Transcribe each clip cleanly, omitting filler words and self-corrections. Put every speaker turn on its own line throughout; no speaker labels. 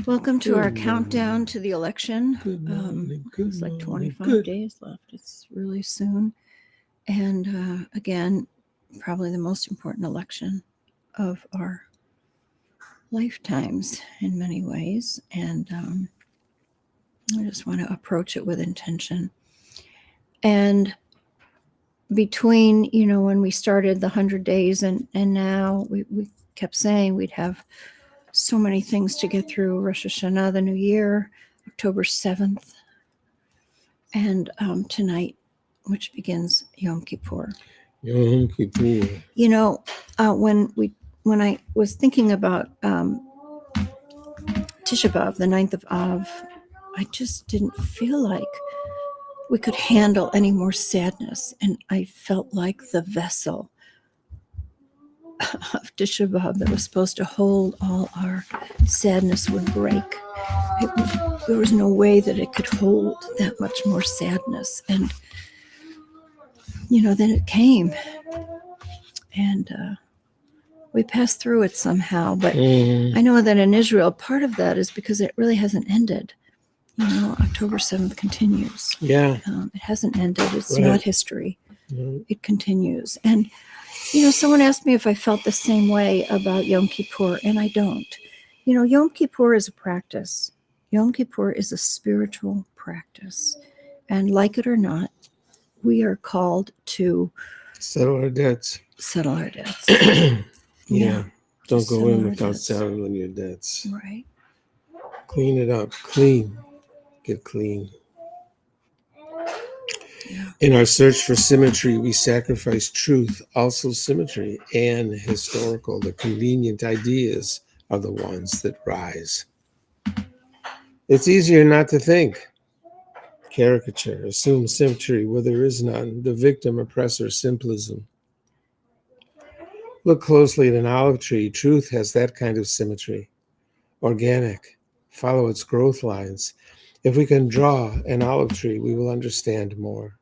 Welcome to
Good
our
morning.
countdown to the election.
Good morning. Good
It's like
morning.
25
Good.
days left. It's really soon. And again, probably the most important election of our lifetimes in many ways. And I just want to approach it with intention. And between, when we started the 100 days and now, we kept saying we'd have so many things to get through. Rosh Hashanah, the new year, October 7th, and tonight, which begins Yom Kippur.
Yom Kippur.
When I was thinking about Tisha B'Av, the 9th of Av, I just didn't feel like we could handle any more sadness, and I felt like the vessel of Tisha B'Av that was supposed to hold all our sadness would break. There was no way that it could hold that much more sadness. And, then it came. And we passed through it somehow. But I know that in Israel, part of that is because it really hasn't ended. October 7th continues.
Yeah.
It hasn't ended. It's
Right.
not history.
Mm.
It continues. And, someone asked me if I felt the same way about Yom Kippur, and I don't. Yom Kippur is a practice. Yom Kippur is a spiritual practice. And like it or not, we are called to
Settle our debts.
settle our debts.
Yeah. Don't
Just
go
settle
in
our
without
debts.
settling your debts.
Right.
Clean it up. Clean. Get clean.
Yeah.
In our search for symmetry, we sacrifice truth, also symmetry, and historical. The convenient ideas are the ones that rise. It's easier not to think. Caricature, assume symmetry where there is none, the victim oppressor simplism. Look closely at an olive tree. Truth has that kind of symmetry. Organic. Follow its growth lines. If we can draw an olive tree, we will understand more.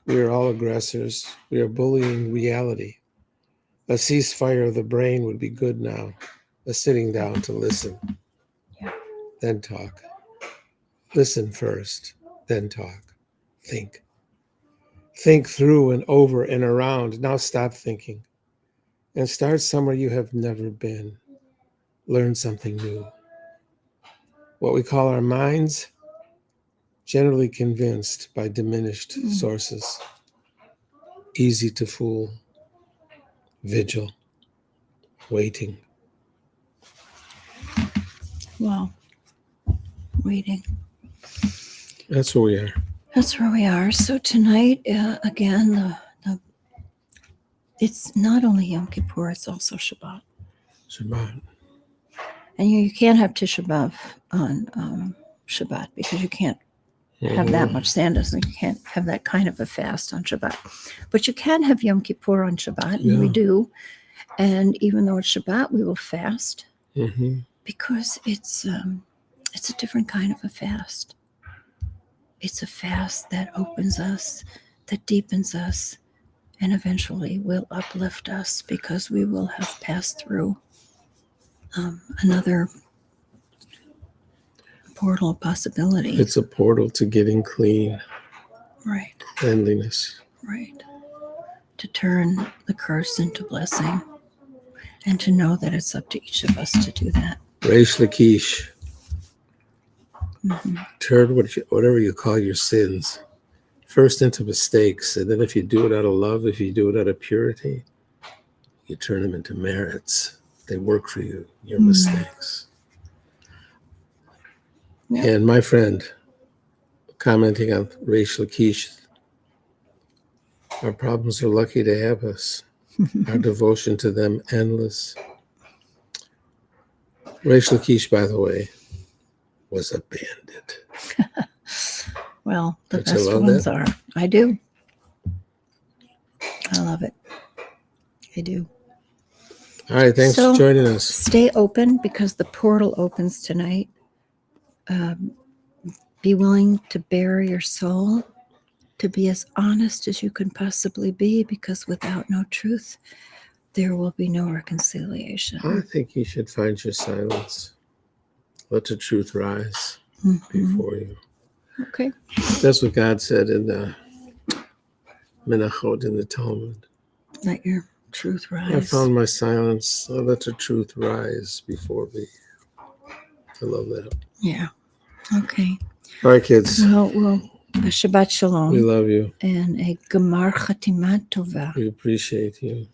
We are all aggressors. We are bullying reality. A ceasefire of the brain would be good now. A sitting down to listen.
Yeah.
Then talk. Listen first, then talk. Think. Think through and over and around. Now stop thinking and start somewhere you have never been. Learn something new. What we call our minds, generally convinced by diminished sources. Easy to fool. Vigil. Waiting.
Well, waiting.
That's where we are.
That's where we are. So tonight, again, it's not only Yom Kippur, it's also Shabbat.
Shabbat.
And you can't have Tisha B'Av on Shabbat because you can't have that much sadness, and you can't have that kind of a fast on Shabbat. But you can have Yom Kippur on Shabbat, and we do. And even though it's Shabbat, we will fast because it's a different kind of a fast. It's a fast that opens us, that deepens us, and eventually will uplift us because we will have passed through another portal of possibility.
It's a portal to getting clean.
Right.
Cleanliness.
Right. To turn the curse into blessing and to know that it's up to each of us to do that.
Reish Lakish. Turn whatever you call your sins first into mistakes, and then if you do it out of love, if you do it out of purity, you turn them into merits. They work for you, your mistakes. Yep. And my friend, commenting on Reish Lakish, our problems are lucky to have us. Our devotion to them endless. Reish Lakish, by the way, was a bandit.
Well, the best ones are. I do. I love it. I do.
All right, thanks for joining us.
Stay open because the portal opens tonight. Be willing to bare your soul, to be as honest as you can possibly be, because without no truth, there will be no reconciliation.
I think you should find your silence. Let the truth rise
Mhm.
before you.
Okay.
That's what God said in the Menachot in the Talmud.
Let your truth
I
rise.
found my silence. So let the truth rise before me. I love that.
Yeah. Okay.
All right, kids.
Well, a Shabbat
We
Shalom
love you.
and a Gemar Chatima Tova.
We appreciate you.